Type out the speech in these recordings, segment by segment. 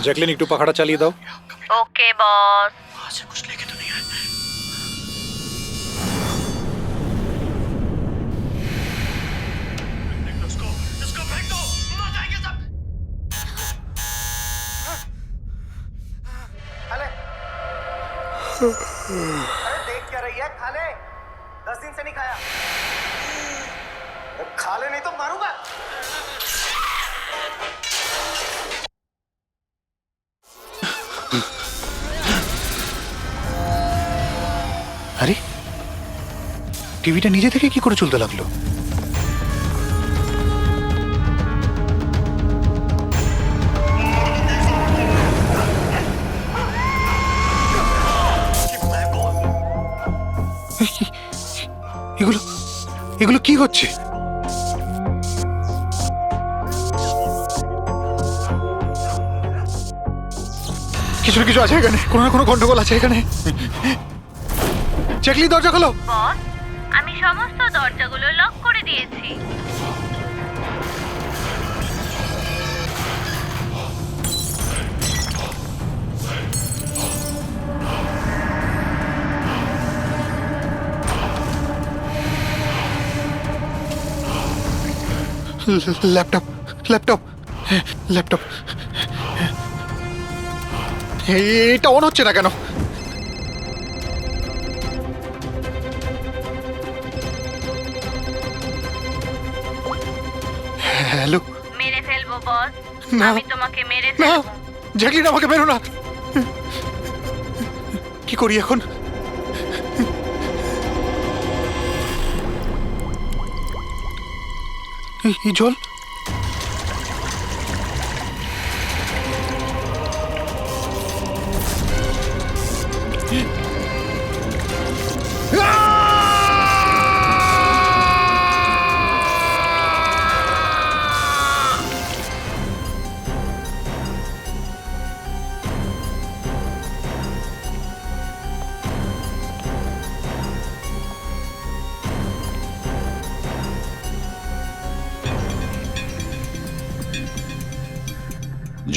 Jacqueline একটু পাখাটা চালিয়ে দাও। ওকে বস। अरे देख क्या रही है? खा ले। 10 दिन से नहीं खाया। खा ले नहीं तो मारूंगा। আরে টিভিটা নিজে থেকে কি করে চলতে লাগলো? এগুলো এগুলো কি হচ্ছে? কিছু না কিছু আছে এখানে, কোনো না কোনো গন্ডগোল আছে এখানে। জ্যাকলিন দরজা খোলো। বস, আমি সমস্ত দরজাগুলো লক করে দিয়েছি। ল্যাপটপ ল্যাপটপ ল্যাপটপ এটা অন হচ্ছে না কেন? হ্যালো। মেরে ফেলবো বস, না। আমি তোমাকে মেরে না ফেলবো। জ্যাকলিন, আমাকে বেরো না। কি করি এখন? এই জল।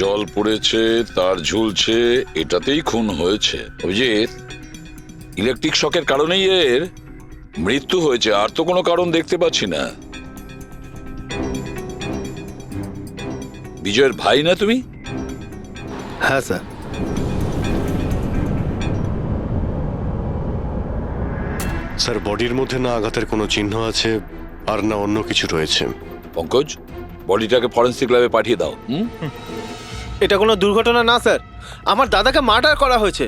জল পড়েছে, তার ঝুলছে, এটাতেই খুন হয়েছে। অভিজিৎ, ইলেকট্রিক শকের কারণেই এর মৃত্যু হয়েছে, আর তো কোনো কারণ দেখতে পাচ্ছি না। বিজয়ের ভাই না তুমি? হ্যাঁ স্যার। স্যার, বডির মধ্যে না আঘাতের কোনো চিহ্ন আছে আর না অন্য কিছু রয়েছে। পঙ্কজ, বডিটাকে ফরেন্সিক ল্যাবে পাঠিয়ে দাও। এটা কোনো দুর্ঘটনা না স্যার, আমার দাদাকে মার্ডার করা হয়েছে।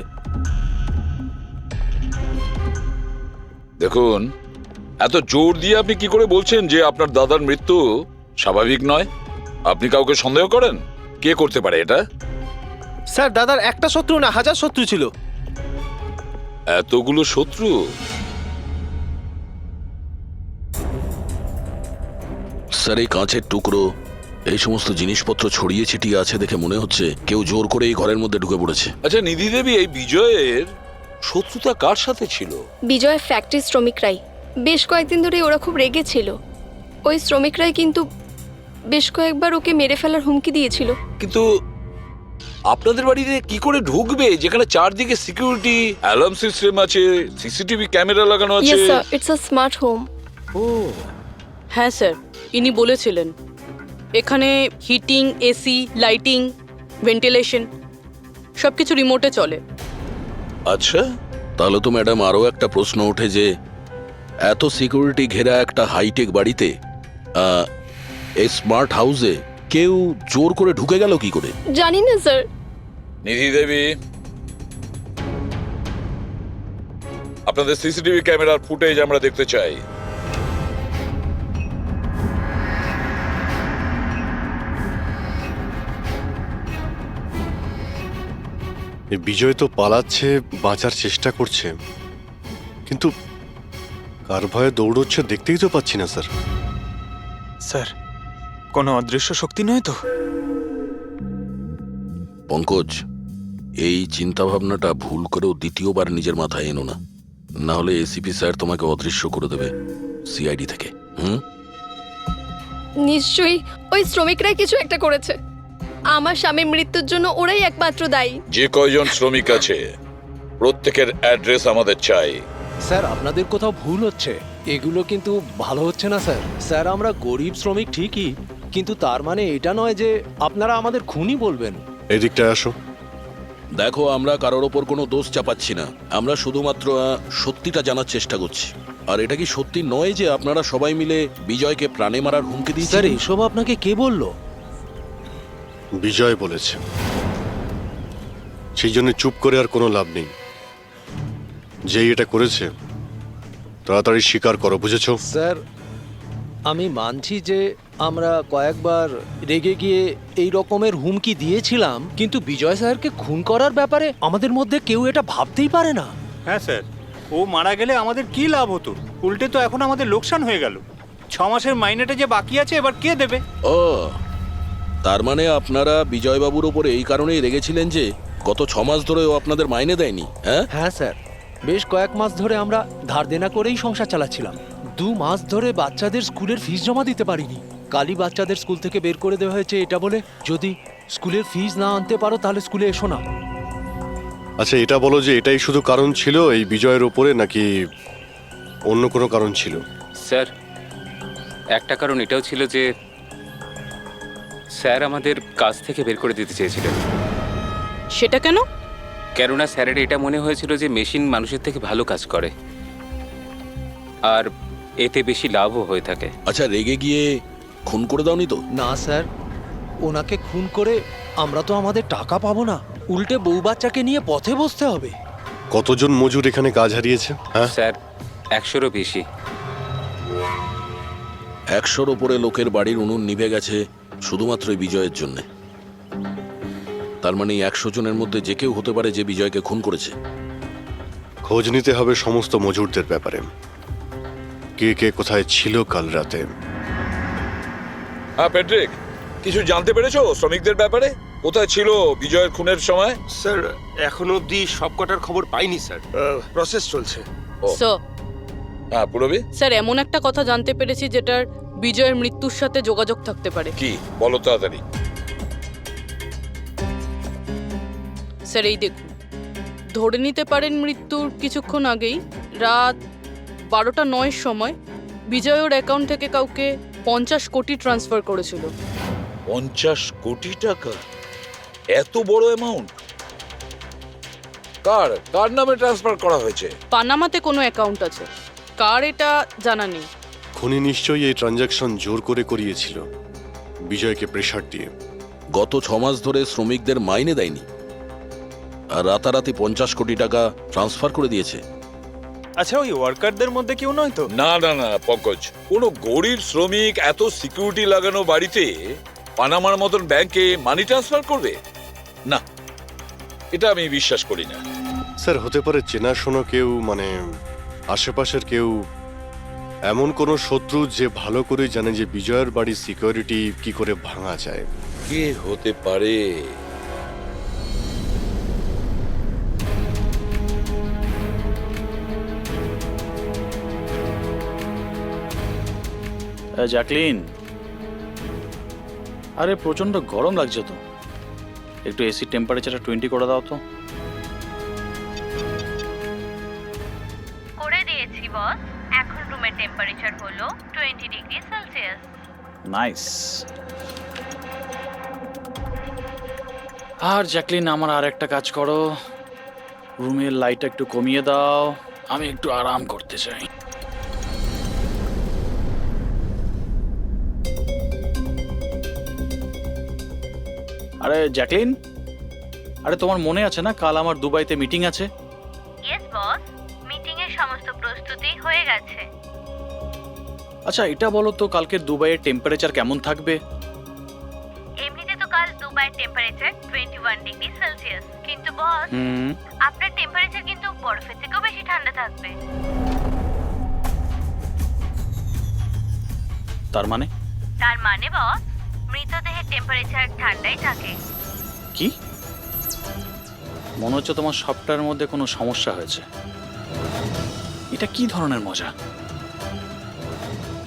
দেখুন, এত জোর দিয়ে আপনি কি করে বলছেন যে আপনার দাদার মৃত্যু স্বাভাবিক নয়? আপনি কাউকে সন্দেহ করেন? কে করতে পারে এটা? স্যার, দাদার একটা শত্রু না, হাজার শত্রু ছিল। এতগুলো শত্রু? স্যার, এই কাঁচের টুকরো, এই সমস্ত জিনিসপত্র ছড়িয়ে ছিটিয়ে আছে দেখে মনে হচ্ছে কেউ জোর করে এই ঘরের মধ্যে ঢুকে পড়েছে। আচ্ছা নিধি দেবী, এই বিজয়ের শত্রুতা কার সাথে ছিল? বিজয় ফ্যাক্টরি শ্রমিকরাই। বেশ কয়েকদিন ধরে ওরা খুব রেগে ছিল। ওই শ্রমিকরাই কিন্তু বেশ কয়েকবার ওকে মেরে ফেলার হুমকি দিয়েছিল। কিন্তু আপনাদের বাড়িতে কি করে ঢুকবে যেখানে চারদিকে সিকিউরিটি, অ্যালার্ম সিস্টেম আছে, সিসিটিভি ক্যামেরা লাগানো আছে? Yes sir, it's a smart home. ও হ্যাঁ স্যার, ইনি বলেছিলেন এখানে হিটিং, এসি, লাইটিং, ভেন্টিলেশন সব কিছু রিমোটে চলে। আচ্ছা, তাহলে তো ম্যাডাম আরও একটা প্রশ্ন ওঠে যে এত সিকিউরিটি ঘেরা একটা হাইটেক বাড়িতে, এই স্মার্ট হাউসে কেউ জোর করে ঢুকে গেল কি করে? জানি না স্যার। নিধি দেবী, আপনাদের সিসিটিভি ক্যামেরার ফুটেজ আমরা দেখতে চাই। বিজয় তো পালাচ্ছে, বাঁচার চেষ্টা করছে, কিন্তু কার ভয়ে দৌড়চ্ছে দেখতেই তো পাচ্ছি না স্যার। স্যার, কোনো অদৃশ্য শক্তি নয় তো? পঙ্কজ, এই চিন্তাভাবনাটা ভুল করেও দ্বিতীয়বার নিজের মাথায় এনো না, না হলে এসিপি স্যার তোমাকে অদৃশ্য করে দেবে সিআইডি থেকে। নিশ্চয়ই ওই শ্রমিকরাই কিছু একটা করেছে। আমার স্বামীর মৃত্যুর জন্য ওরাই একমাত্র দায়ী। যে কয়জন শ্রমিক আছে প্রত্যেকের অ্যাড্রেস আমাদের চাই। স্যার আপনাদের কোথাও ভুল হচ্ছে, এগুলো কিন্তু ভালো হচ্ছে না স্যার। স্যার আমরা গরিব শ্রমিক ঠিকই, কিন্তু তার মানে এটা নয় যে আপনারা আমাদের খুনি বলবেন। এদিকটায় আসো। দেখো, আমরা কারোর ওপর কোনো দোষ চাপাচ্ছি না, আমরা শুধুমাত্র সত্যিটা জানার চেষ্টা করছি। আর এটা কি সত্যি নয় যে আপনারা সবাই মিলে বিজয়কে প্রাণে মারার হুমকি দিয়েছেন? স্যার এসব আপনাকে কে বললো? বিজয় বলেছে, সেই জন্য চুপ করে আর কোনো লাভ নেই। যেই এটা করেছে তাড়াতাড়ি স্বীকার করো, বুঝেছো? স্যার আমি মানছি যে আমরা কয়েকবার রেগে গিয়ে এই রকমের হুমকি দিয়েছিলাম, কিন্তু বিজয় স্যারকে খুন করার ব্যাপারে আমাদের মধ্যে কেউ এটা ভাবতেই পারে না। হ্যাঁ স্যার, ও মারা গেলে আমাদের কি লাভ হতো? উল্টে তো এখন আমাদের লোকসান হয়ে গেল। 6 মাসের মাইনেটা যে বাকি আছে এবার কে দেবে? ও, তার মানে আপনারা বিজয়বাবুর ওপরে এই কারণেই রেগেছিলেন যে গত 6 মাস ধরে ও আপনাদের মাইনে দেয়নি? হ্যাঁ হ্যাঁ স্যার, বেশ কয়েক মাস ধরে আমরা ধার দেনা করেই সংসার চালাচ্ছিলাম। 2 মাস ধরে বাচ্চাদের স্কুলের ফিস জমা দিতে পারিনি। কালই বাচ্চাদের স্কুল থেকে বের করে দেওয়া হয়েছে এটা বলে, যদি স্কুলের ফিস না আনতে পারো তাহলে স্কুলে এসো না। আচ্ছা এটা বলো যে এটাই শুধু কারণ ছিল এই বিজয়ের ওপরে, নাকি অন্য কোনো কারণ ছিল? স্যার একটা কারণ এটাও ছিল যে স্যার আমাদের কাজ থেকে বের করে দিতে চেয়েছিলেন। সেটা কেন? কেননা স্যারের এটা মনে হয়েছিল যে মেশিন মানুষের থেকে ভালো কাজ করে আর এতে বেশি লাভও হয়ে থাকে। আচ্ছা, রেগে গিয়ে খুন করে দাওনি তো? না স্যার, ওনাকে খুন করে আমরা তো আমাদের টাকা পাবো না, উল্টে বউ বাচ্চাকে নিয়ে পথে বসতে হবে। কতজন মজুর এখানে কাজ হারিয়েছে? হ্যাঁ স্যার 100-এরও বেশি। 100-র ওপরে লোকের বাড়ির উনুন নিভে গেছে শুধুমাত্র এই বিজয়ের জন্য। তার মানে 100 জনের মধ্যে যে কেউ হতে পারে যে বিজয়কে খুন করেছে। খোঁজ নিতে হবে সমস্ত মজুরদের ব্যাপারে, কে কে কোথায় ছিল কাল রাতে। হ্যাঁ প্যাট্রিক, কিছু জানতে পেরেছো শ্রমিকদের ব্যাপারে? কোথায় ছিল বিজয়ের খুনের সময়? স্যার এখনো অবধি সব কটার খবর পাইনি স্যার, প্রসেস চলছে। স্যার হ্যাঁ পুরবি, স্যার এমন একটা কথা জানতে পেরেছি যেটার বিজয়ের মৃত্যুর সাথে যোগাযোগ থাকতে পারে। কি বলো তাড়াতাড়ি। স্যার এই দেখুন, ধরে নিতে পারেন মৃত্যুর কিছুক্ষণ আগেই রাত 12টা 9 সময় বিজয় ওর অ্যাকাউন্ট থেকে কাউকে 50 কোটি ট্রান্সফার করেছিল। 50 কোটি টাকা? এত বড় অ্যামাউন্ট কার কার নামে ট্রান্সফার করা হয়েছে? পানামাতে কোনো অ্যাকাউন্ট আছে, কার এটা জানা নেই। খুনি নিশ্চয়ই এই ট্রানজাকশন জোর করে করিয়েছিল বিজয়কে প্রেসার দিয়ে। গত 6 মাস ধরে শ্রমিকদের মাইনে দেয়নি আর রাতারাতি 50 কোটি টাকা ট্রান্সফার করে দিয়েছে। আচ্ছা ওই ওয়ার্কারদের মধ্যে কেউ নয় তো? না না না পঙ্কজ, কোনো গরিব শ্রমিক এত সিকিউরিটি লাগানো বাড়িতে পানামার মতন ব্যাংকে মানি ট্রান্সফার করবে? না, এটা আমি বিশ্বাস করি না। স্যার হতে পারে চেনাশোনা কেউ, মানে আশেপাশের কেউ, এমন কোনো শত্রু যে ভালো করে জানে যে বিজয়ের বাড়ির সিকিউরিটি কি করে ভাঙা যায়। কে হতে পারে? জ্যাকলিন, আরে প্রচন্ড গরম লাগছে তো, একটু এসি টেম্পারেচারটা 20 করে দাও তো। করে দিয়েছি বস। এখন রুমের টেম্পারেচার হলো 20 ডিগ্রি সেলসিয়াস। নাইস। আর জ্যাকলিন, আমার আর একটা কাজ করো, রুমের লাইটটা একটু কমিয়ে দাও, আমি একটু আরাম করতে চাই। আরে জ্যাকলিন, আরে তোমার মনে আছে না কাল আমার দুবাইতে মিটিং আছে? ইয়েস বস, মিটিং এর সমস্ত প্রস্তুতি হয়ে গেছে। আচ্ছা এটা বলো তো, কালকে দুবাইয়ের টেম্পারেচার কেমন থাকবে? এমনিতে তো কাল দুবাইয়ের টেম্পারেচার 21 ডিগ্রি সেলসিয়াস, কিন্তু বস আপনার টেম্পারেচার কিন্তু বরফের থেকেও বেশি ঠান্ডা থাকবে। তার মানে? তার মানে বস, মৃতদেহের টেম্পারেচার ঠান্ডাই থাকে। কি? মনে হচ্ছে তোমার সফটওয়্যারের মধ্যে কোনো সমস্যা হয়েছে। এটা কি ধরনের মজা?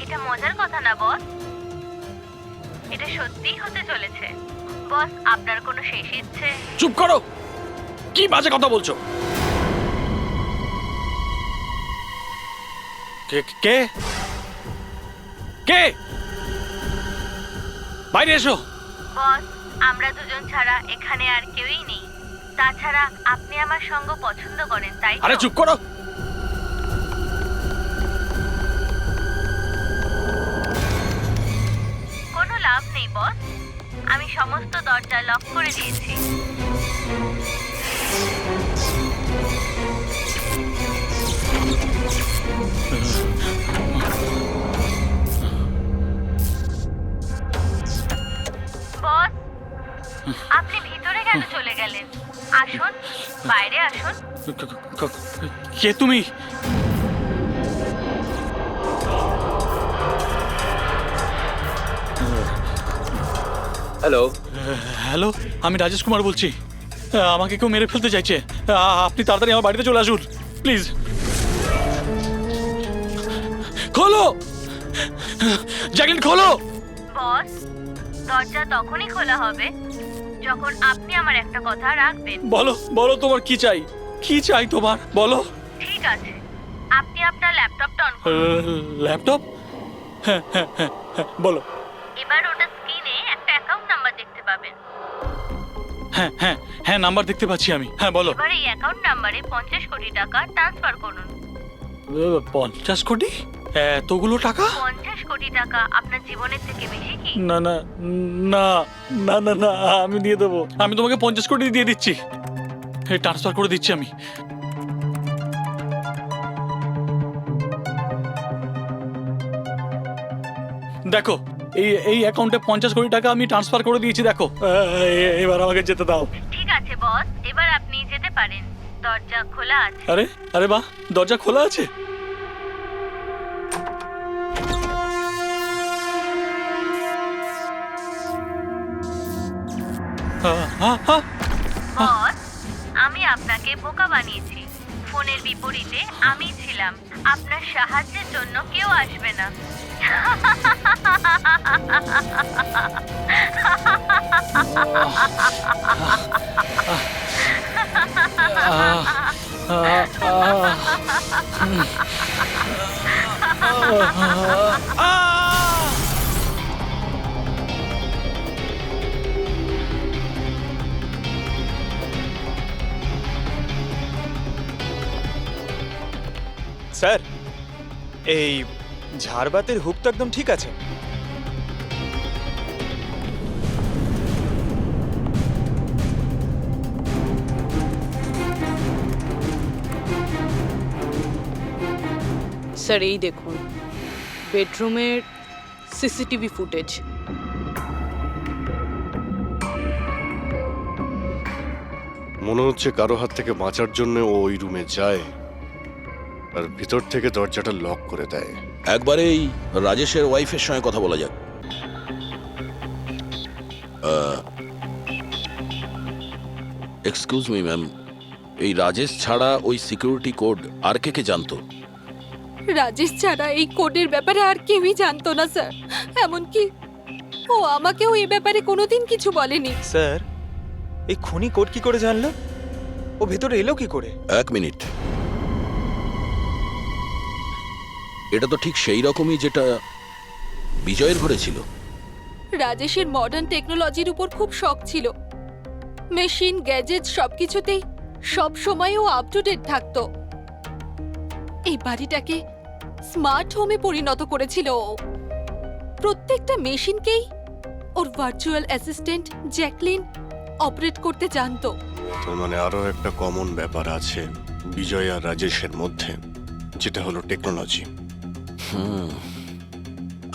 এটা মজার কথা না বস, এটা সত্যিই হতে চলেছে। বস আপনার কোনো শেষ ইচ্ছে? চুপ করো, কি বাজে কথা বলছো? কে কে কে বাইরে এসো। বস আমরা দুজন ছাড়া এখানে আর কেউই নেই। তাছাড়া আপনি আমার সঙ্গ পছন্দ করেন, তাই তো? আরে চুপ করো। কোনো লাভ নেই বস, আমি সমস্ত দরজা লক করে দিয়েছি। বস আপনি ভিতরে কেন চলে গেলেন? আসুন, বাইরে আসুন। কে তুমি? হ্যালো, হ্যালো, আমি রাজেশ কুমার বলছি। আমাকে কেউ মেরে ফেলতে চাইছে। আপনি তাড়াতাড়ি আমার বাড়িতে চলে আসুন প্লিজ। খোলো জ্যাকলিন, খোলো। বস দরজা তখনই খোলা হবে যখন আপনি আমার একটা কথা রাখবেন। বলো বলো, তোমার কি চাই? কি চাই তোমার, বলো। ঠিক আছে, আপনি আপনার ল্যাপটপটা অন করুন। ল্যাপটপ? হ্যাঁ হ্যাঁ হ্যাঁ হ্যাঁ, বলো। এবার ওটা স্ক্রিনে একটা অ্যাকাউন্ট নাম্বার দেখতে পাবেন। হ্যাঁ হ্যাঁ হ্যাঁ, নাম্বার দেখতে পাচ্ছি আমি। হ্যাঁ বলো। এবার এই অ্যাকাউন্ট নাম্বারে 50 কোটি টাকা ট্রান্সফার করুন। 50 কোটি? এতগুলো টাকা? 50 কোটি টাকা আপনার জীবনের থেকে বেশি কি? না না না না না না, আমি দিয়ে দেবো। আমি তোমাকে 50 কোটি দিয়ে দিচ্ছি, ট্রান্সফার করে দিচ্ছি আমি। দেখো, এই অ্যাকাউন্টে 50 কোটি টাকা আমি ট্রান্সফার করে দিয়েছি। দেখো, এবার আমাকে যেতে দাও। ঠিক আছে বস, এবার আপনি যেতে পারেন, দরজা খোলা আছে। আরে আরে বাহ, দরজা খোলা আছে। বস আমি আপনাকে বোকা বানিয়েছি। ফোনের বিপরীতে আমি ছিলাম। আপনার সাহায্যের জন্য কেউ আসবে না। স্যার, এই ঝাড়বাতির হুক তো একদম ঠিক আছে। স্যার এই দেখুন, বেডরুমের সিসিটিভি ফুটেজ। মনে হচ্ছে কারো হাত থেকে বাঁচার জন্য ও ওই রুমে যায় আর ভিতর থেকে দরজাটা লক করে দেয়। একবারে এই রাজেশের ওয়াইফের সঙ্গে কথা বলা যাক। এক্সকিউজ মি ম্যাম, এই রাজেশ ছাড়া ওই সিকিউরিটি কোড আর কে কে জানতো? রাজেশ ছাড়া এই কোডের ব্যাপারে আর কেউই জানতো না স্যার। এমনকি ও আমাকেও এই ব্যাপারে কোনোদিন কিছু বলেনি। স্যার, এই খুনি কোড কি করে জানলো? ও ভেতরে এলো কি করে? এক মিনিট, এটা তো ঠিক সেই রকমই যেটা বিজয়ের ঘরে ছিল। রাজেশের মডার্ন টেকনোলজির উপর খুব শখ ছিল। মেশিন, গ্যাজেট সবকিছুতেই সব সময় ও আপ টু ডেট থাকতো। এই বাড়িটাকে স্মার্ট হোমে পরিণত করেছিল ও। প্রত্যেকটা মেশিনকেই ওর ভার্চুয়াল অ্যাসিস্ট্যান্ট জ্যাকলিন অপারেট করতে জানতো। তার মানে আরো একটা কমন ব্যাপার আছে বিজয় আর রাজেশের মধ্যে, যেটা হলো টেকনোলজি।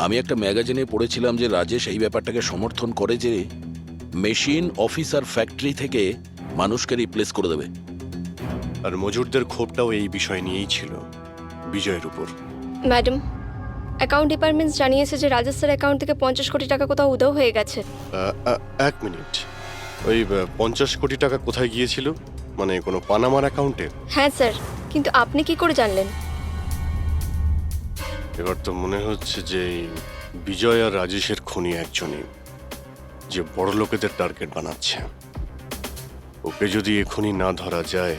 আমি একটা ম্যাগাজিনে পড়েছিলাম যে রাজেশ এই ব্যাপারটাকে সমর্থন করে যে মেশিন, অফিস আর ফ্যাক্টরি থেকে মানুষকে রিপ্লেস করে দেবে। আর মজুরদের ক্ষোভটাও এই বিষয় নিয়েই ছিল, বিজয়ের উপর। ম্যাডাম, অ্যাকাউন্ট ডিপার্টমেন্ট জানিয়েছে যে রাজেশ স্যার অ্যাকাউন্ট থেকে 50 কোটি টাকা কোথাও উধাও হয়ে গেছে। এক মিনিট, ওই 50 কোটি টাকা কোথায় গিয়েছিল? মানে কোনো পানামার অ্যাকাউন্টে? হ্যাঁ স্যার, কিন্তু আপনি কি করে জানলেন? এবার তো মনে হচ্ছে যে বিজয় আর রাজেশের খুনি একজনই। যে বড় লোকেদের টার্গেট বানাচ্ছে। ওকে যদি এখনই না ধরা যায়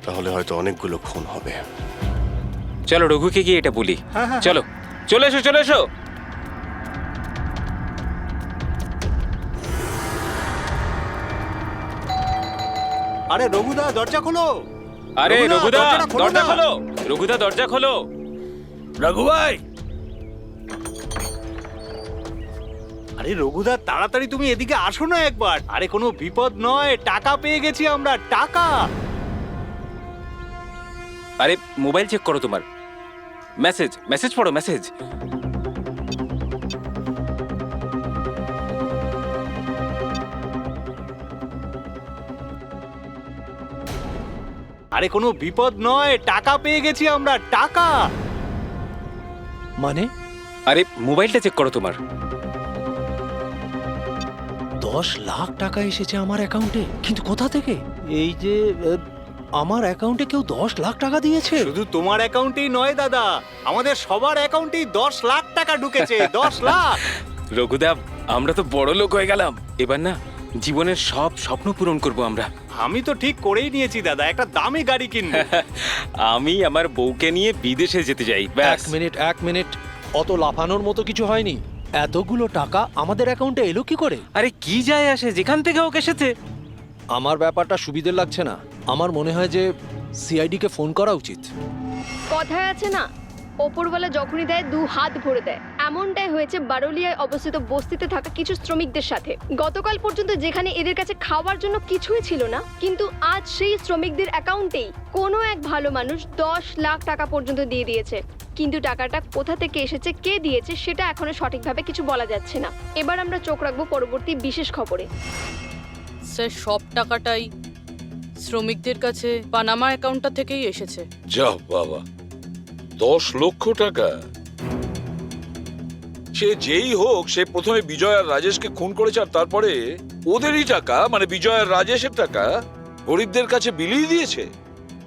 তাহলে হয়তো অনেকগুলো খুন হবে। চলো রঘুকে গিয়ে এটা বলি। হ্যাঁ, হ্যাঁ, চলো চলে এসো চলে এসো। আরে রঘুদা দরজা খোলো। আরে রঘুদা দরজাটা খোলো দরজা না। খোলো, রঘুদা দরজা খোলো। রঘু ভাই, আরে রঘুদা তাড়াতাড়ি তুমি এদিকে আসো না একবার। আরে কোনো বিপদ নয়, টাকা পেয়ে গেছি আমরা, টাকা। আরে মোবাইল চেক করো তোমার। মেসেজ মেসেজ পড়ো মেসেজ। আরে কোনো বিপদ নয়, টাকা পেয়ে গেছি আমরা, টাকা। মানে আরে মোবাইলটা চেক করো তোমার। 10 লাখ টাকা এসেছে আমার অ্যাকাউন্টে, কিন্তু কোথা থেকে? এই যে আমার অ্যাকাউন্টে কেউ 10 লাখ টাকা দিয়েছে? শুধু তোমার অ্যাকাউন্টেই নয় দাদা, আমাদের সবার অ্যাকাউন্টেই 10 লাখ টাকা ঢুকেছে। 10 লাখ। রঘুদা আমরা তো বড় লোক হয়ে গেলাম, এবার না জীবনের সব স্বপ্ন পূরণ করব আমরা। আমি তো ঠিক করেই নিয়েছি দাদা, একটা দামি গাড়ি কিনবো। আমি আমার বউকে নিয়ে বিদেশে যেতে চাই। ব্যাস। এক মিনিট, অত লাফানোর মতো কিছু হয়নি। এতগুলো টাকা আমাদের অ্যাকাউন্টে এলো কি করে? আরে কি যায় আসে, যেখান থেকে হোক এসেছে। আমার ব্যাপারটা সুবিধের লাগছে না। আমার মনে হয় যে সিআইডি কে ফোন করা উচিত। কথায় আছে না, ওপরওয়ালা যখনই দেয় 2 হাত ভরে দেয়। এমনটাই হয়েছে বারোলিয়ায় অবস্থিত বস্তিতে থাকা কিছু শ্রমিকদের সাথে। গতকাল পর্যন্ত যেখানে এদের কাছে খাওয়ার জন্য কিছুই ছিল না, কিন্তু আজ সেই শ্রমিকদের অ্যাকাউন্টেই কোনো এক ভালো মানুষ 10 লাখ টাকা পর্যন্ত দিয়ে দিয়েছে। কিন্তু টাকাটা কোথা থেকে এসেছে, কে দিয়েছে, সেটা এখনো সঠিকভাবে কিছু বলা যাচ্ছে না। এবার আমরা চোখ রাখবো পরবর্তী বিশেষ খবরে। স্যার সব টাকাটাই শ্রমিকদের কাছে পানামা অ্যাকাউন্টটা থেকেই এসেছে। যা বাবা, 10 লক্ষ টাকা! সে যেই হোক, সে প্রথমে বিজয় আর রাজেশকে খুন করেছে, আর তারপরে ওদেরই টাকা, মানে বিজয় আর রাজেশের টাকা গরিবদের কাছে বিলিয়ে দিয়েছে।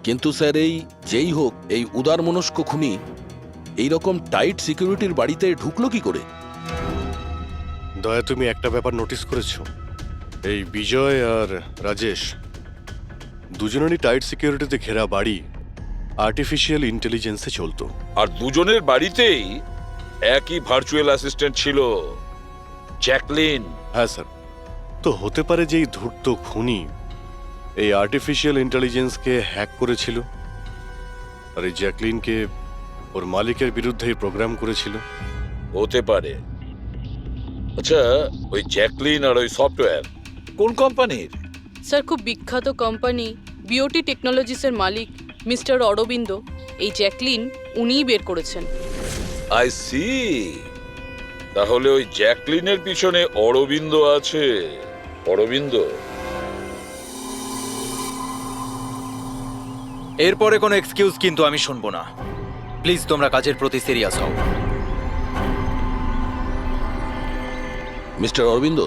কিন্তু স্যার এই যেই হোক, এই উদারমনস্ক খুনি এইরকম টাইট সিকিউরিটির বাড়িতে ঢুকলো কি করে? দয়া, তুমি একটা ব্যাপার নোটিস করেছো? এই বিজয় আর রাজেশ দুজনেরই টাইট সিকিউরিটিতে ঘেরা বাড়ি আর্টিফিশিয়াল ইন্টেলিজেন্সে চলতো। আর দুজনের বাড়িতেই একই ভার্চুয়াল অ্যাসিস্ট্যান্ট ছিল, জ্যাকলিন। হ্যাঁ স্যার, তো হতে পারে যে এই ধূর্ত খুনি এই আর্টিফিশিয়াল ইন্টেলিজেন্সকে হ্যাক করেছিল আর এই জ্যাকলিনকে ওর মালিকের বিরুদ্ধে প্রোগ্রাম করেছিল। হতে পারে। আচ্ছা, ওই জ্যাকলিন আর ওই সফটওয়্যার কোন কোম্পানির? স্যার খুব বিখ্যাত কোম্পানি বিওটি টেকনোলজিসের মালিক মিস্টার অরবিন্দ, এই জ্যাকলিন উনিই বের করেছেন। I see. তাহলে ওই জ্যাকলিনের পিছনে অরবিন্দ আছে। অরবিন্দ। এরপরে কোনো এক্সকিউজ কিন্তু আমি শুনবো না। প্লিজ তোমরা কাজের প্রতি সিরিয়াস হও। মিস্টার অরবিন্দ,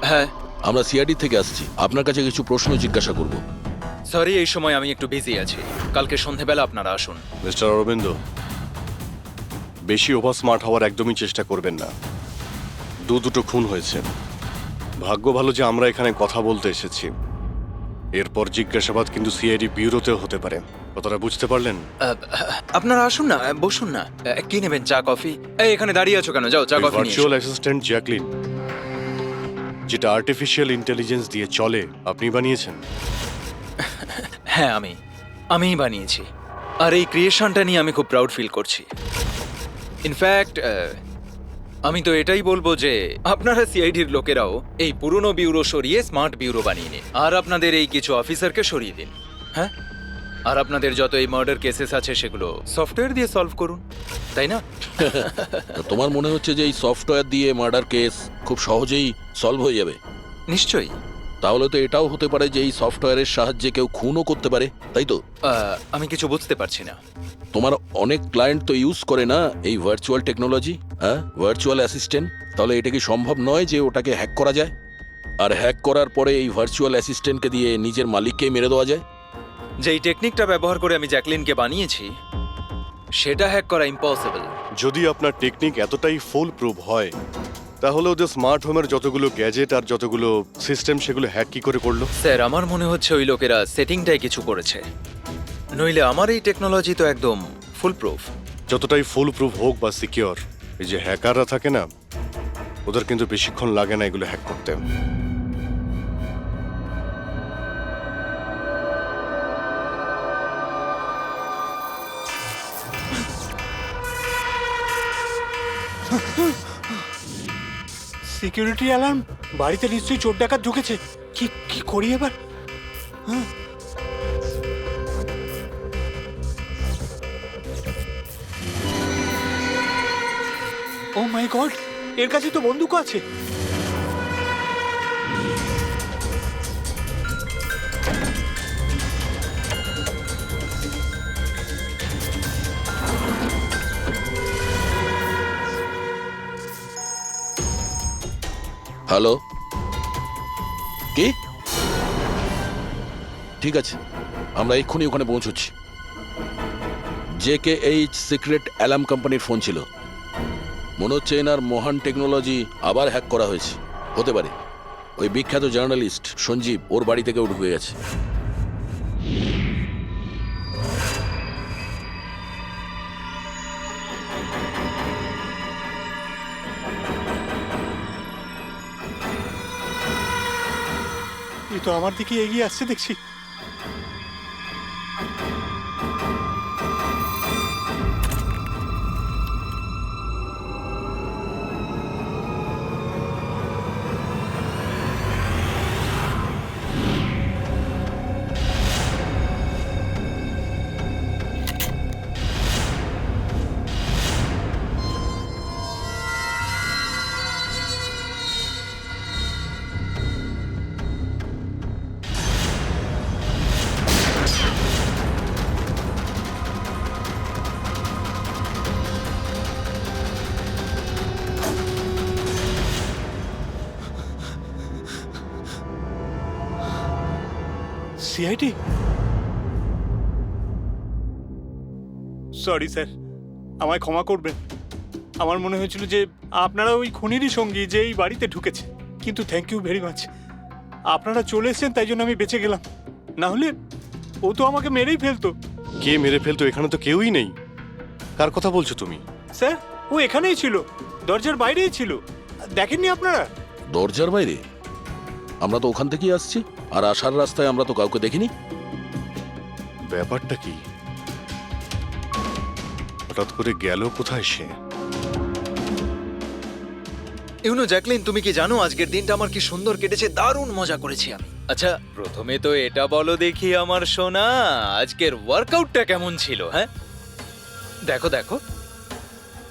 হ্যাঁ, আমরা সিআইডি থেকে আসছি, আপনার কাছে কিছু প্রশ্ন জিজ্ঞাসা করব। সরি, এই সময় আমি একটু বিজি আছি। কালকে সন্ধেবেলা আপনারা আসুন। মিস্টার অরবিন্দ, বেশি ওভার স্মার্ট হওয়ার একদমই চেষ্টা করবেন না। দুটো খুন হয়েছে, ভাগ্য ভালো যে আমরা এখানে কথা বলতে এসেছি। এরপর জিজ্ঞাসাবাদ কিন্তু সিআইডি ব্যুরোতেও হতে পারে, কথাটা বুঝতে পারলেন? আপনারা আসুন না, বসুন না। কি নেবেন, চা কফি? এই এখানে দাঁড়িয়ে আছো কেন? যাও চা কফি নিয়ে ভার্চুয়াল এসো। অ্যাসিস্ট্যান্ট জ্যাকলিন, যেটা আর্টিফিশিয়াল ইন্টেলিজেন্স দিয়ে চলে, আপনি বানিয়েছেন? হ্যাঁ, আমিই বানিয়েছি। আর এই ক্রিয়েশনটা নিয়ে আমি খুব প্রাউড ফিল করছি। ইনফ্যাক্ট আমি তো এটাই বলবো যে আপনারা সিআইডির লোকেরাও এই পুরনো ব্যুরো সরিয়ে স্মার্ট ব্যুরো বানিয়ে নিন, আর আপনাদের এই কিছু অফিসারকে সরিয়ে দিন। হ্যাঁ, আর আপনাদের যত এই মার্ডার কেসেস আছে সেগুলো সফটওয়্যার দিয়ে সলভ করুন, তাই না? তোমার মনে হচ্ছে যে এই সফটওয়্যার দিয়ে মার্ডার কেস খুব সহজেই সলভ হয়ে যাবে? নিশ্চয়ই। তাহলে তো এটাও হতে পারে যে এই সফটওয়্যারের সাহায্যে কেউ খুনও করতে পারে, তাই তো? আমি কিছু বুঝতে পারছি না। তোমার অনেক ক্লায়েন্ট তো ইউজ করে না এই ভার্চুয়াল টেকনোলজি, হ্যাঁ, ভার্চুয়াল অ্যাসিস্ট্যান্ট। তাহলে এটা কি সম্ভব নয় যে ওটাকে হ্যাক করা যায়, আর হ্যাক করার পরে এই ভার্চুয়াল অ্যাসিস্ট্যান্টকে দিয়ে নিজের মালিককেই মেরে দেওয়া যায়? যেই টেকনিকটা ব্যবহার করে আমি জ্যাকলিনকে বানিয়েছি সেটা হ্যাক করা ইম্পসিবল। যদি আপনার টেকনিক এতটাই ফুল প্রুফ হয়, তাহলে ওদের স্মার্ট হোমের যতগুলো গ্যাজেট আর যতগুলো সিস্টেম সেগুলো হ্যাক কি করে করলো? স্যার আমার মনে হচ্ছে ওই লোকেরা সেটিংটাই কিছু করেছে, নইলে আমার এই টেকনোলজি তো একদম ফুল প্রুফ। যতটাই ফুল প্রুফ হোক বা সিকিউর, এই যে হ্যাকাররা থাকে না, ওদের কিন্তু বেশিক্ষণ লাগে না এগুলো হ্যাক করতে। Security alarm! বাড়িতে নিশ্চয়ই চোর ডাকাত ঢুকেছে। কি কি করি এবার? হ্যাঁ। ও মাই গড, এর কাছে তো বন্দুক আছে। হ্যালো, কি? ঠিক আছে, আমরা এক্ষুনি ওখানে পৌঁছচ্ছি। JKH সিক্রেট অ্যালার্ম কোম্পানির ফোন ছিল। মনে হচ্ছে এনার মহান টেকনোলজি আবার হ্যাক করা হয়েছে। হতে পারে ওই বিখ্যাত জার্নালিস্ট সঞ্জীব ওর বাড়ি থেকে ঢুকে গেছে। এই তো আমার দিকে এগিয়ে আসছে দেখছি। সিআইডি? সরি স্যার, আমায় ক্ষমা করবেন। আমার মনে হয়েছিল যে আপনারা ওই খুনিরই সঙ্গী যে এই বাড়িতে ঢুকেছে। কিন্তু থ্যাংক ইউ ভেরি মাচ, আপনারা চলে এসেছেন তাই জন্য আমি বেঁচে গেলাম। না হলে ও তো আমাকে মেরেই ফেলতো। কে মেরে ফেলতো? এখানে তো কেউই নেই। কার কথা বলছো তুমি? স্যার ও এখানেই ছিল, দরজার বাইরেই ছিল। দেখেননি আপনারা? দরজার বাইরে? আমরা তো ওখান থেকেই আসছি, আর আসার রাস্তায় আমরা তো কাউকে দেখিনি। ব্যাপারটা কি? হঠাৎ করে গেল কোথায় সে? ইউনো জ্যাকলিন, তুমি কি জানো আজকের দিনটা আমার কি সুন্দর কেটেছে? দারুণ মজা করেছি আমি। আচ্ছা প্রথমে তো এটা বলো দেখি আমার সোনা, আজকের ওয়ার্কআউটটা কেমন ছিল? হ্যাঁ দেখো দেখো।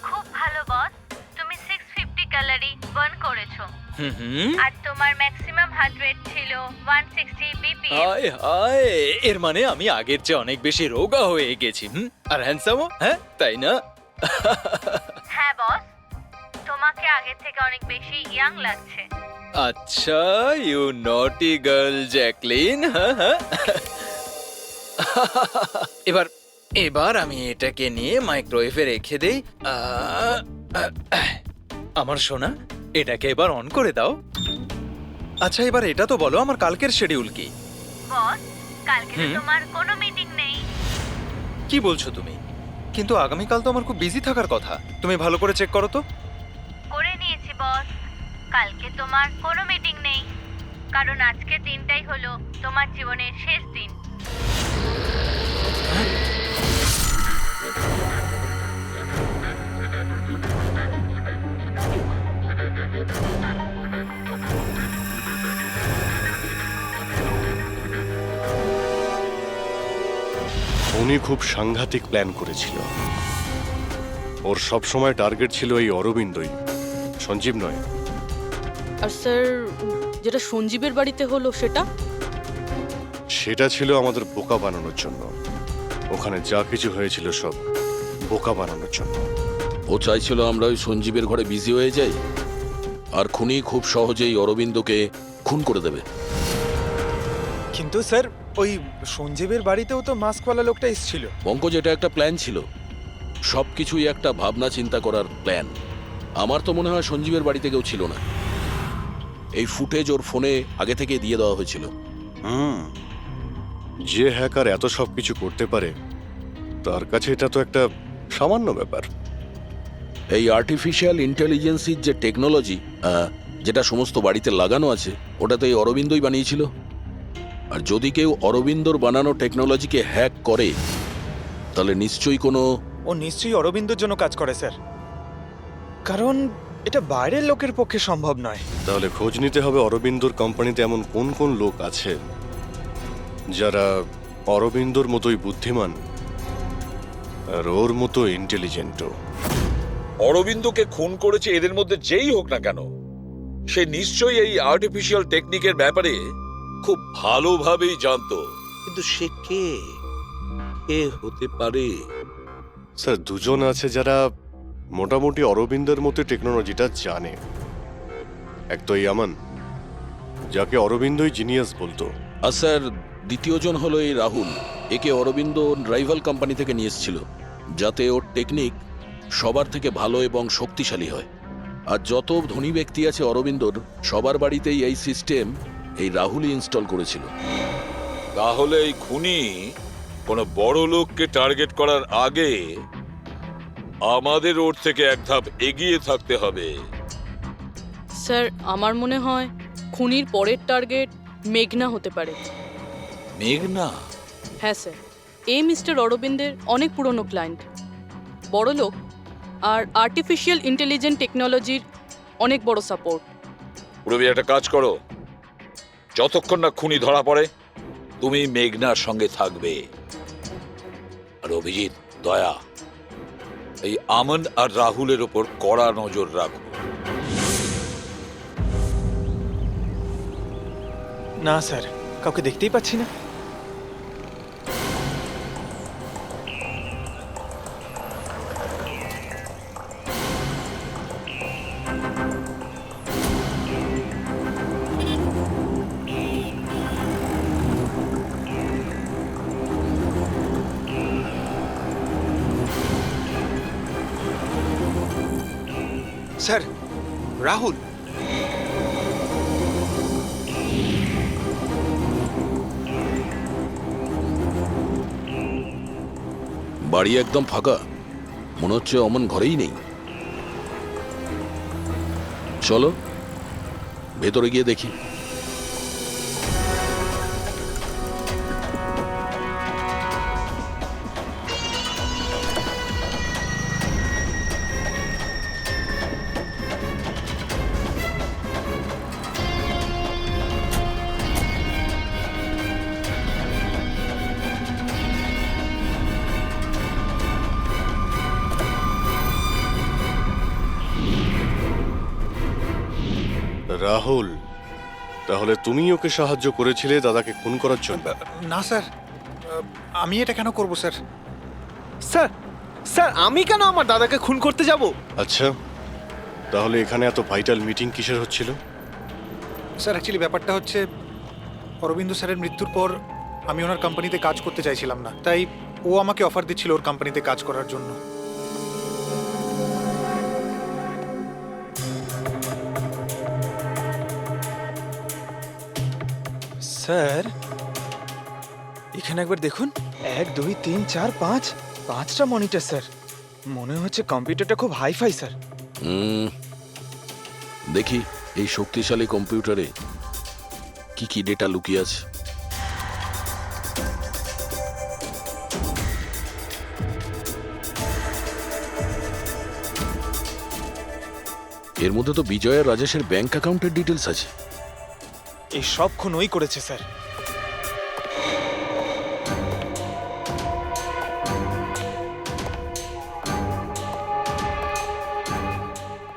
খুব ভালো বস, তুমি 650 ক্যালোরি বার্ন করেছো। হুম, আর তোমার ম্যাক্সিমাম হার্ট রেট ছিল 160 বিপিএম। হায় হায়, এর মানে আমি আগের চেয়ে অনেক বেশি রোগা হয়ে গেছি। আর হ্যান্ডসামও, হ্যাঁ তাই না? হ্যাঁ বস, তোমাকে আগের থেকে অনেক বেশি ইয়াং লাগছে। আচ্ছা, ইউ নটি গার্ল জ্যাকলিন। এবার এবার আমি এটাকে নিয়ে মাইক্রোওয়েভে রেখে দেই। আমার সোনা, এটাকে এবার অন করে দাও। আচ্ছা এবার এটা তো বলো আমার কালকের শিডিউল কি? বস, কালকে তো তোমার কোনো মিটিং নেই। কি বলছো তুমি? কিন্তু আগামীকাল তো আমার খুব বিজি থাকার কথা। তুমি ভালো করে চেক করো তো। করে নিয়েছি বস, কালকে তোমার কোনো মিটিং নেই, কারণ আজকের দিনটাই হলো তোমার জীবনের শেষ দিন। উনি খুব সাংঘাতিক প্ল্যান করেছিল। ওর সব সময় টার্গেট ছিল এই অরবিন্দই, সঞ্জীব নয়। আর স্যার, যেটা সঞ্জীবের বাড়িতে হলো সেটা? সেটা ছিল আমাদের বোকা বানানোর জন্য। ওখানে যা কিছু হয়েছিল সব বোকা বানানোর জন্য। ও চাইছিল আমরা ওই সঞ্জীবের ঘরে বিজি হয়ে যাই, আর খুনি খুব সহজেই অরবিন্দকে খুন করে দেবে। কিন্তু স্যার, ওই সঞ্জীবের বাড়িতেও তো মাস্কওয়ালা লোকটা এসেছিল। পঙ্কজ, এটা একটা প্ল্যান ছিল। সবকিছুই একটা ভাবনা চিন্তা করার প্ল্যান। আমার তো মনে হয় সঞ্জীবের বাড়িতে কেউ ছিল না। এই ফুটেজ ওর ফোনে আগে থেকে দিয়ে দেওয়া হয়েছিল। যে হ্যাকার এত সব কিছু করতে পারে তার কাছে এটা তো একটা সামান্য ব্যাপার। এই আর্টিফিশিয়াল ইন্টেলিজেন্সির যে টেকনোলজি যেটা সমস্ত বাড়িতে লাগানো আছে, ওটা তো এই অরবিন্দই বানিয়েছিল। আর যদি কেউ অরবিন্দর বানানো টেকনোলজিকে হ্যাক করে তাহলে নিশ্চয়ই কোনো ও নিশ্চয়ই অরবিন্দর জন্য কাজ করে স্যার, কারণ এটা বাইরের লোকের পক্ষে সম্ভব নয়। তাহলে খোঁজ নিতে হবে অরবিন্দর কোম্পানিতে এমন কোন কোন লোক আছে যারা অরবিন্দর মতোই বুদ্ধিমান আর ওর মতো ইন্টেলিজেন্টও। অরবিন্দকে খুন করেছে এদের মধ্যে যেই হোক না কেন, সে নিশ্চয়ই এই আর্টিফিশিয়াল টেকনিকের ব্যাপারে খুব ভালোভাবেই জানতো। কিন্তু সে কে হতে পারে? স্যার, দুজন আছে যারা মোটামুটি অরবিন্দের মতো টেকনোলজিটা জানে। এক তো এই আমান, যাকে অরবিন্দই জিনিয়াস বলতো। আর স্যার দ্বিতীয়জন হলো এই রাহুল। একে অরবিন্দ রাইভাল কোম্পানি থেকে নিয়ে এসেছিল, যাতে ওর টেকনিক সবার থেকে ভালো এবং শক্তিশালী হয়। আর যত ধনী ব্যক্তি আছে অরবিন্দর, সবার বাড়িতেই এই সিস্টেম এই রাহুলই ইনস্টল করেছিল। তাহলে এই খুনি কোনো বড় লোককে টার্গেট করার আগে আমাদের ওর থেকে এক ধাপ এগিয়ে থাকতে হবে। স্যার আমার মনে হয় খুনির পরের টার্গেট মেঘনা হতে পারে। মেঘনা? হ্যাঁ স্যার, এই মিস্টার অরবিন্দের অনেক পুরনো ক্লায়েন্ট, বড় লোক, আর আর্টিফিশিয়াল ইন্টেলিজেন্ট টেকনোলজির অনেক বড় সাপোর্ট। পুরবি একটা কাজ করো, যতক্ষণ না খুনি ধরা পড়ে তুমি মেঘনার সঙ্গে থাকবে। আর অভিজিৎ, দয়া, এই আমন আর রাহুলের ওপর কড়া নজর রাখো। না স্যার, কাউকে দেখতেই পাচ্ছি না। স্যার, রাহুল। বাড়ি একদম ফাঁকা, মনে হচ্ছে অমন ঘরেই নেই। চলো ভেতরে গিয়ে দেখি। রাহুল, তাহলে তুমি ওকে সাহায্য করেছিলে দাদাকে খুন করার জন্য? না স্যার, আমি এটা কেন করব স্যার? স্যার স্যার আমি কেন আমার দাদাকে খুন করতে যাব? আচ্ছা, তাহলে এখানে এত ভাইটাল মিটিং কিসের হচ্ছিল? স্যার অ্যাকচুয়ালি ব্যাপারটা হচ্ছে, অরবিন্দ স্যারের মৃত্যুর পর আমি ওনার কোম্পানিতে কাজ করতে চাইছিলাম না, তাই ও আমাকে অফার দিচ্ছিল ওর কোম্পানিতে কাজ করার জন্য। স্যার, এখানে একবার দেখুন, 1 2 3 4 5 5টা মনিটর স্যার। মনে হচ্ছে কম্পিউটারটা খুব হাইফাই স্যার। দেখি এই শক্তিশালী কম্পিউটারে কি কি ডেটা লুকিয়ে আছে। এর মধ্যে তো বিজয় আর রাজেশের ব্যাংক অ্যাকাউন্টের ডিটেলস আছে। এই সব খুন ওই করেছে স্যার।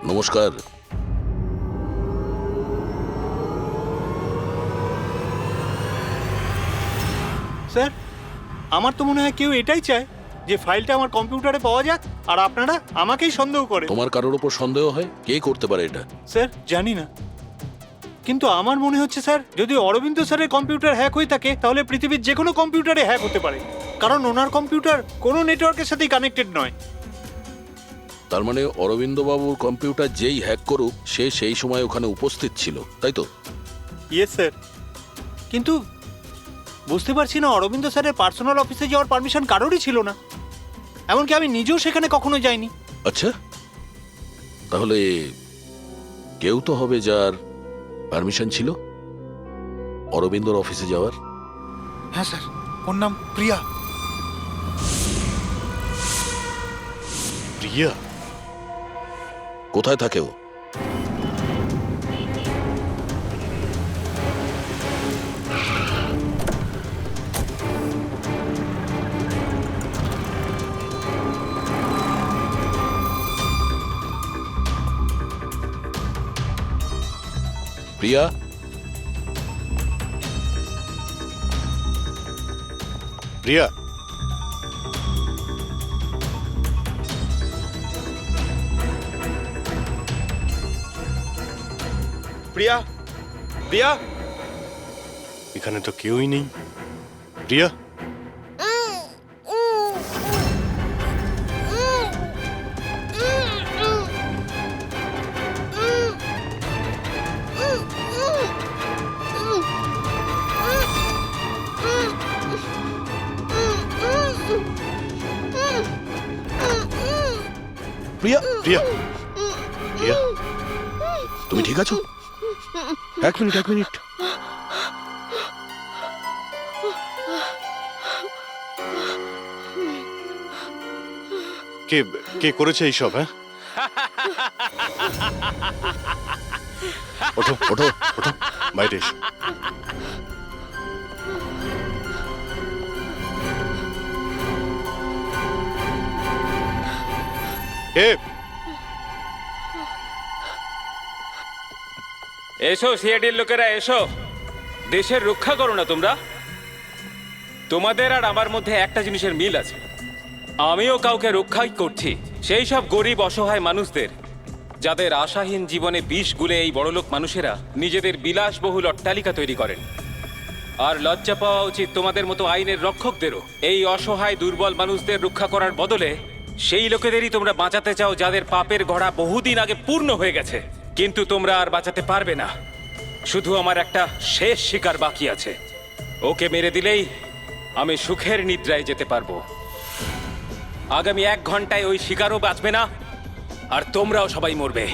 নমস্কার। স্যার, আমার তো মনে হয় কেউ এটাই চায় যে ফাইলটা আমার কম্পিউটারে পাওয়া যাক, আর আপনারা আমাকেই সন্দেহ করে। তোমার কারোর উপর সন্দেহ হয়? কে করতে পারে এটা? স্যার জানি না, কিন্তু আমার মনে হচ্ছে স্যার, যদি অরবিন্দ স্যারের কম্পিউটার হ্যাক হয়ে থাকে তাহলে পৃথিবীর যে কোনো কম্পিউটারে হ্যাক হতে পারে, কারণ ওনার কম্পিউটার কোনো নেটওয়ার্কের সাথেই কানেক্টেড নয়। তার মানে অরবিন্দবাবুর কম্পিউটার যেই হ্যাক করুক সে সেই সময় ওখানে উপস্থিত ছিল, তাই তো? ইয়েস স্যার, কিন্তু বুঝতে পারছি না অরবিন্দ স্যারের পার্সোনাল অফিসে যাওয়ার পারমিশন কারোরই ছিল না, এমনকি আমি নিজেও সেখানে কখনো যাইনি। আচ্ছা, তাহলে কেউ তো হবে যার পারমিশন ছিল অরবিন্দর অফিসে যাওয়ার। হ্যাঁ স্যার, ওর নাম প্রিয়া। প্রিয়া? কোথায় থাকে ও? প্রিয়া? প্রিয়া? প্রিয়া? প্রিয়া? এখানে তো কেউই নেই। প্রিয়া? প্রিয়া? প্রিয়া? প্রিয়া? তুমি ঠিক আছো? এক মিনিট। কে কে করেছে এইসব? হ্যাঁ, ওঠো ওঠো ওঠো, বাইরে এসো। কে? এসো সিআইডির লোকেরা, এসো। দেশের রক্ষা করো না তোমরা? তোমাদের আর আমার মধ্যে একটা জিনিসের মিল আছে, আমিও কাউকে রক্ষাই করছি, সেই সব গরিব অসহায় মানুষদের যাদের আশাহীন জীবনে বিষ গুলে এই বড়লোক মানুষেরা নিজেদের বিলাসবহুল অট্টালিকা তৈরি করেন। আর লজ্জা পাওয়া উচিত তোমাদের মতো আইনের রক্ষকদেরও। এই অসহায় দুর্বল মানুষদের রক্ষা করার বদলে সেই লোকেদেরই তোমরা বাঁচাতে চাও যাদের পাপের ঘোড়া বহুদিন আগে পূর্ণ হয়ে গেছে, কিন্তু তোমরা আর বাঁচাতে পারবে না। শুধু আমার একটা শেষ শিকার বাকি আছে, ওকে মেরে দিলেই আমি সুখের নিদ্রায় যেতে পারবো। আগামী 1 ঘন্টায় ওই শিকারও বাঁচবে না, আর তোমরাও সবাই মরবে।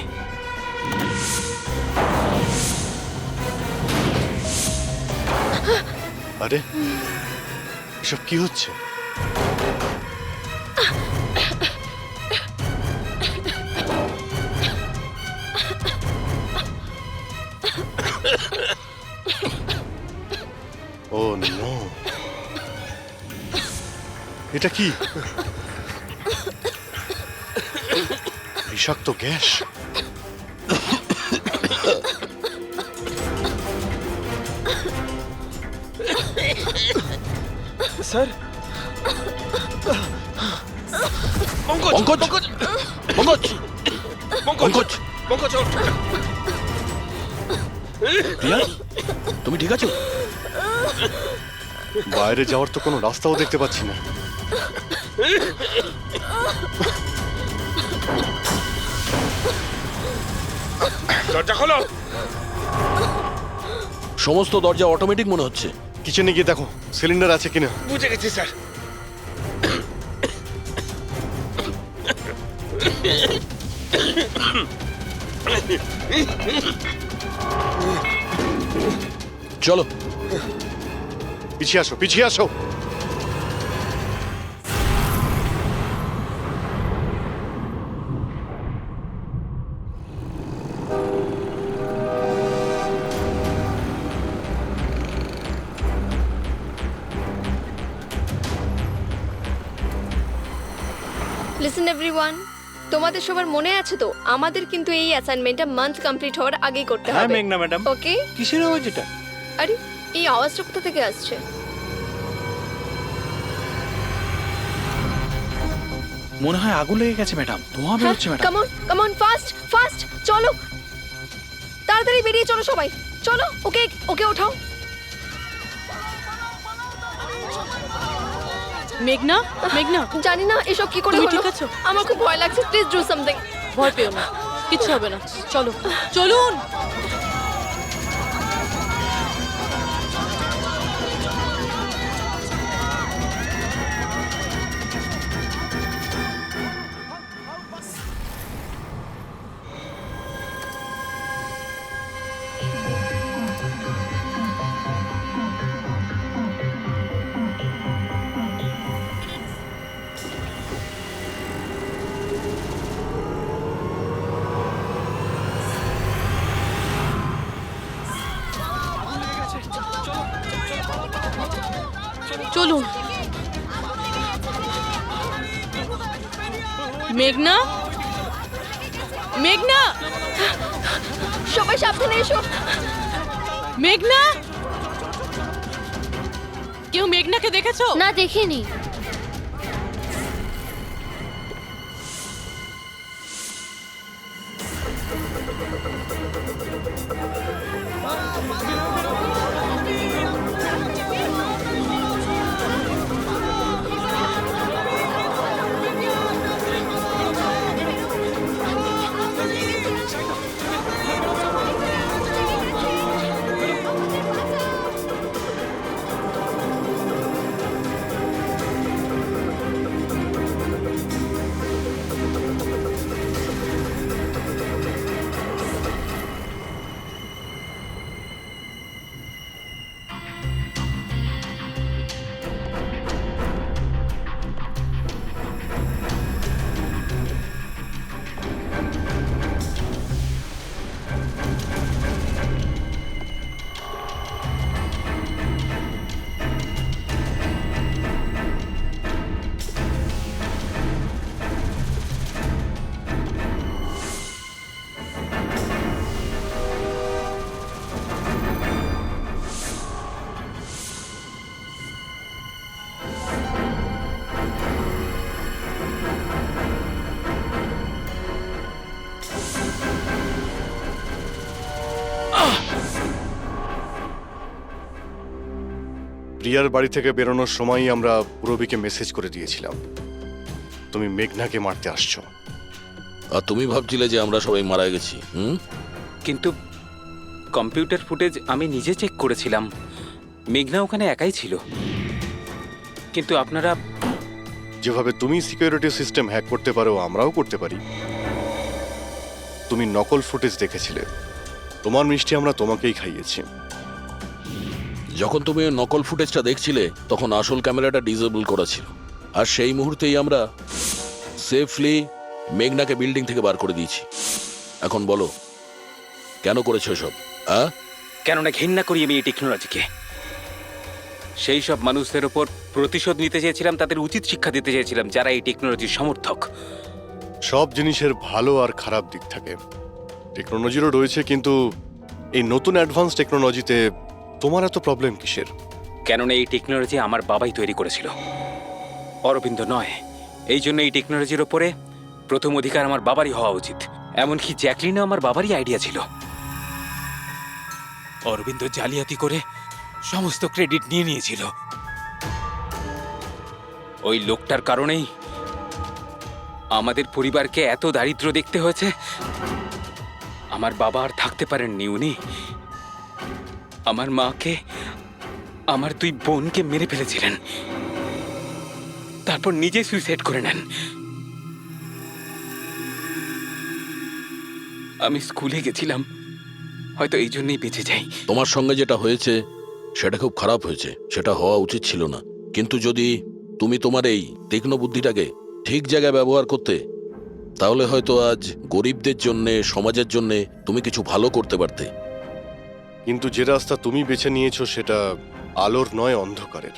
আরে এসব কি হচ্ছে? ও নো, এটা কি? বিষাক্ত গ্যাস। স্যার, প্রিয়া, তুমি ঠিক আছো? বাইরে যাওয়ার তো কোনো রাস্তাও দেখতে পাচ্ছি না। দরজা খোলো। সমস্ত দরজা অটোমেটিক মনে হচ্ছে। কিচেনে গিয়ে দেখো সিলিন্ডার আছে কিনা। বুঝে গেছি স্যার। চলো পিছিয়ে আসো, পিছিয়ে আসো। লিসেন এভরিওয়ান, তোমাদের সবার মনে আছে তো আমাদের কিন্তু এই অ্যাসাইনমেন্টটা মান্থ কমপ্লিট হওয়ার আগেই করতে হ্যাঁ হবে। মেঘনা ম্যাডাম। ওকে? কিসের আওয়াজ এটা? আরে এই আওয়াজটা কোথা থেকে আসছে? মনে হয় আগুন লেগে গেছে ম্যাডাম, ধোঁয়া বেরোচ্ছে ম্যাডাম। কাম অন ফাস্ট চলো, তাড়াতাড়ি বেরিয়ে চলো সবাই, চলো। ওকে ওঠাও। মেঘনা, মেঘনা, জানি না এসব কি করে তুমি হলো। ঠিক আছো? আমার খুব ভয় লাগছে, প্লিজ ডু সামথিং। ভয় পেও না, কিচ্ছু হবে না। চলো, চলুন। চলুন। মেঘনা, মেঘনা, সবাই সাবধানে এসো। মেঘনা, কেউ মেঘনাকে দেখেছো? না, দেখিনি। প্রিয়ার বাড়ি থেকে বেরোনোর সময়ই আমরা পুরবীকে মেসেজ করে দিয়েছিলাম তুমি মেঘনাকে মারতে আসছো। আর তুমি ভাবছিলে যে আমরা সবাই মারা গেছি? কিন্তু কম্পিউটার ফুটেজ আমি নিজে চেক করেছিলাম, মেঘনা ওখানে একাই ছিল। কিন্তু আপনারা যেভাবে তুমি সিকিউরিটি সিস্টেম হ্যাক করতে পারো আমরাও করতে পারি। তুমি নকল ফুটেজ দেখেছিলে, তোমার মিষ্টি আমরা তোমাকেই খাইয়েছি। যখন তুমি ওই নকল ফুটেজটা দেখছিলে তখন আসল ক্যামেরাটা ডিসেবল করা ছিল, আর সেই মুহূর্তেই আমরা সেফলি মেঘনাকে বিল্ডিং থেকে বার করে দিয়েছি। এখন বলো কেন করেছো সব? কেননা ঘৃণা করি আমি এই টেকনোলজিকে। সেই সব মানুষদের ওপর প্রতিশোধ নিতে চেয়েছিলাম, তাদের উচিত শিক্ষা দিতে চেয়েছিলাম যারা এই টেকনোলজির সমর্থক। সব জিনিসের ভালো আর খারাপ দিক থাকে, টেকনোলজিরও রয়েছে, কিন্তু এই নতুন অ্যাডভান্স টেকনোলজিতে তোমার এত প্রবলেম কিসের? কেননা এই টেকনোলজি আমার বাবাই তৈরি করেছিল, অরবিন্দ নয়। এই জন্য এই টেকনোলজির ওপরে প্রথম অধিকার আমার বাবারই হওয়া উচিত। এমনকি জ্যাকলিনও আমার বাবারই আইডিয়া ছিল। অরবিন্দ জালিয়াতি করে সমস্ত ক্রেডিট নিয়ে নিয়েছিল। ওই লোকটার কারণেই আমাদের পরিবারকে এত দারিদ্র দেখতে হয়েছে। আমার বাবা আর থাকতে পারেননি, উনি আমার মাকে, আমার দুই বোনকে মেরে ফেলেছিলেন, তারপর নিজে সুইসাইড করে নেন। আমি স্কুলে গেছিলাম, হয়তো এই জন্যই বেঁচে যাই। তোমার সঙ্গে যেটা হয়েছে সেটা খুব খারাপ হয়েছে, সেটা হওয়া উচিত ছিল না। কিন্তু যদি তুমি তোমার এই তীক্ষ্ণ বুদ্ধিটাকে ঠিক জায়গায় ব্যবহার করতে, তাহলে হয়তো আজ গরিবদের জন্যে, সমাজের জন্যে তুমি কিছু ভালো করতে পারতে। কিন্তু যে রাস্তা তুমি বেছে নিয়েছো সেটা আলোর নয়, অন্ধকারের।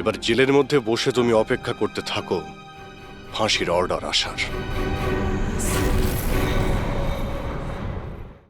এবার জেলের মধ্যে বসে তুমি অপেক্ষা করতে থাকো ফাঁসির অর্ডার আসার।